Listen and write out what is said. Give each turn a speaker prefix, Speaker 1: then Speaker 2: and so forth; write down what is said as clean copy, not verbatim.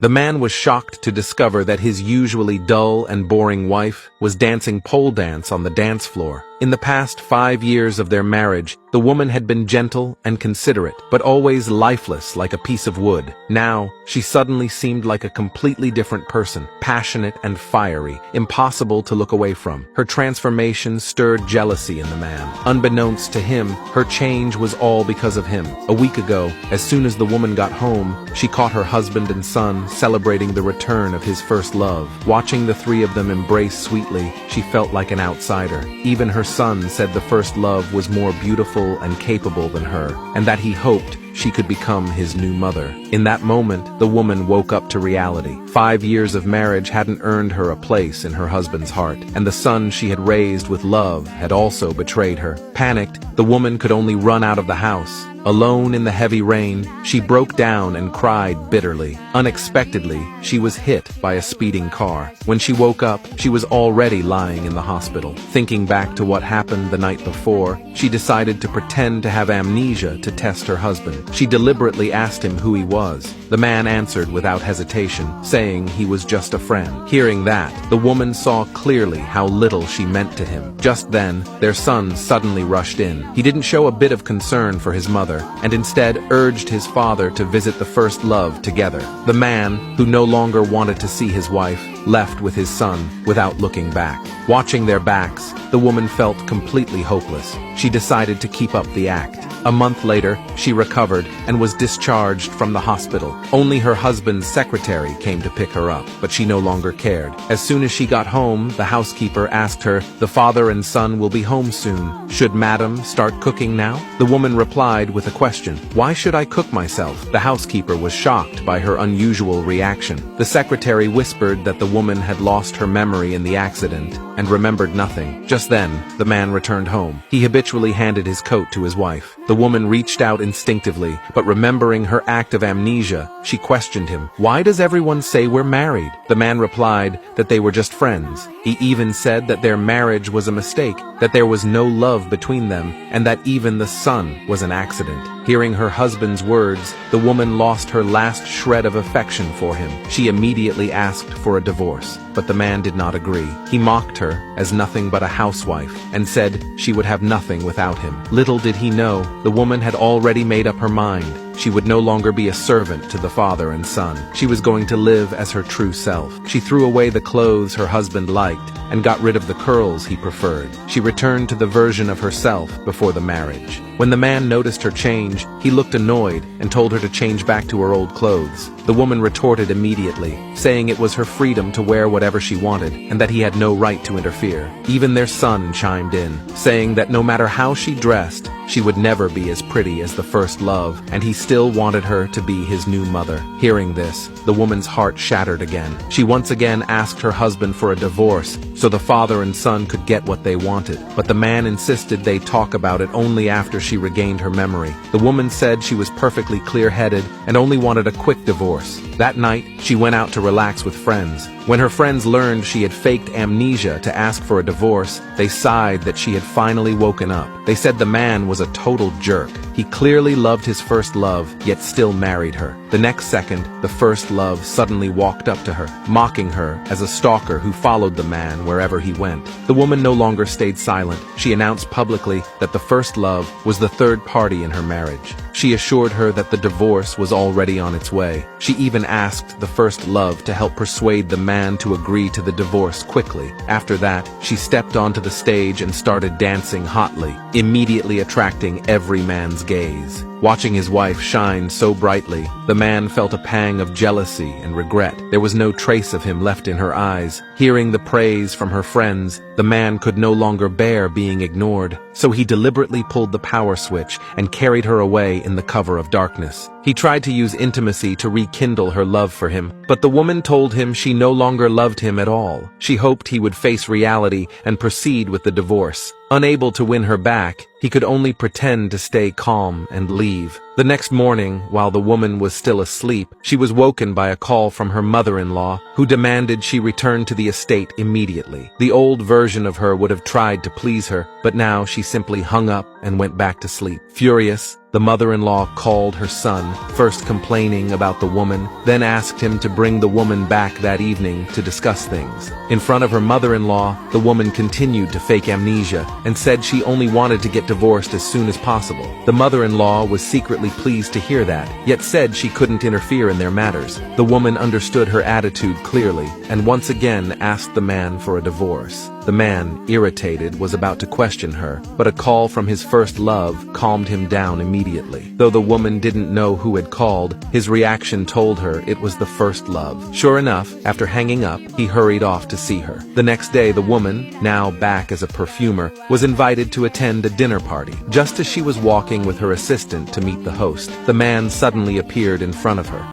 Speaker 1: The man was shocked to discover that his usually dull and boring wife was dancing pole dance on the dance floor. In the past 5 years of their marriage, the woman had been gentle and considerate, but always lifeless like a piece of wood. Now, she suddenly seemed like a completely different person, passionate and fiery, impossible to look away from. Her transformation stirred jealousy in the man. Unbeknownst to him, her change was all because of him. A week ago, as soon as the woman got home, she caught her husband and son celebrating the return of his first love. Watching the three of them embrace sweetly, she felt like an outsider. Even her son said the first love was more beautiful and capable than her, and that he hoped she could become his new mother. In that moment, the woman woke up to reality. 5 years of marriage hadn't earned her a place in her husband's heart, and the son she had raised with love had also betrayed her. Panicked, the woman could only run out of the house. Alone in the heavy rain, she broke down and cried bitterly. Unexpectedly, she was hit by a speeding car. When she woke up, she was already lying in the hospital. Thinking back to what happened the night before, she decided to pretend to have amnesia to test her husband. She deliberately asked him who he was. The man answered without hesitation, saying he was just a friend. Hearing that, the woman saw clearly how little she meant to him. Just then, their son suddenly rushed in. He didn't show a bit of concern for his mother, and instead urged his father to visit the first love together. The man, who no longer wanted to see his wife, left with his son without looking back. Watching their backs, the woman felt completely hopeless. She decided to keep up the act. A month later, she recovered and was discharged from the hospital. Only her husband's secretary came to pick her up, but she no longer cared. As soon as she got home, the housekeeper asked her, "The father and son will be home soon. Should madam start cooking now?" The woman replied with a question, "Why should I cook myself?" The housekeeper was shocked by her unusual reaction. The secretary whispered that the woman had lost her memory in the accident and remembered nothing. Just then, the man returned home. He habitually handed his coat to his wife. The woman reached out instinctively, but remembering her act of amnesia, she questioned him. "Why does everyone say we're married?" The man replied that they were just friends. He even said that their marriage was a mistake, that there was no love between them, and that even the son was an accident. Hearing her husband's words, the woman lost her last shred of affection for him. She immediately asked for a divorce, but the man did not agree. He mocked her as nothing but a housewife and said she would have nothing without him. Little did he know, the woman had already made up her mind. She would no longer be a servant to the father and son. She was going to live as her true self. She threw away the clothes her husband liked and got rid of the curls he preferred. She returned to the version of herself before the marriage. When the man noticed her change, he looked annoyed and told her to change back to her old clothes. The woman retorted immediately, saying it was her freedom to wear whatever she wanted and that he had no right to interfere. Even their son chimed in, saying that no matter how she dressed, she would never be as pretty as the first love, and he still wanted her to be his new mother. Hearing this, the woman's heart shattered again. She once again asked her husband for a divorce so the father and son could get what they wanted, but the man insisted they talk about it only after she regained her memory. The woman said she was perfectly clear-headed and only wanted a quick divorce. That night, she went out to relax with friends. When her friends learned she had faked amnesia to ask for a divorce, they sighed that she had finally woken up. They said the man was a total jerk. He clearly loved his first love, yet still married her. The next second, the first love suddenly walked up to her, mocking her as a stalker who followed the man wherever he went. The woman no longer stayed silent. She announced publicly that the first love was the third party in her marriage. She assured her that the divorce was already on its way. She even asked the first love to help persuade the man to agree to the divorce quickly. After that, she stepped onto the stage and started dancing hotly, immediately attracting every man's gaze. Watching his wife shine so brightly, the man felt a pang of jealousy and regret. There was no trace of him left in her eyes. Hearing the praise from her friends, the man could no longer bear being ignored, so he deliberately pulled the power switch and carried her away in the cover of darkness. He tried to use intimacy to rekindle her love for him, but the woman told him she no longer loved him at all. She hoped he would face reality and proceed with the divorce. Unable to win her back, he could only pretend to stay calm and leave. The next morning, while the woman was still asleep, she was woken by a call from her mother-in-law, who demanded she return to the estate immediately. The old version of her would have tried to please her, but now she simply hung up and went back to sleep. Furious, the mother-in-law called her son first complaining about the woman, then asked him to bring the woman back that evening to discuss things. In front of her mother-in-law, the woman continued to fake amnesia and said she only wanted to get divorced as soon as possible. The mother-in-law was secretly pleased to hear that, yet said she couldn't interfere in their matters. The woman understood her attitude clearly and once again asked the man for a divorce. The man, irritated, was about to question her, but a call from his first love calmed him down immediately. Though the woman didn't know who had called, his reaction told her it was the first love. Sure enough, after hanging up, he hurried off to see her. The next day, the woman, now back as a perfumer, was invited to attend a dinner party. Just as she was walking with her assistant to meet the host, the man suddenly appeared in front of her.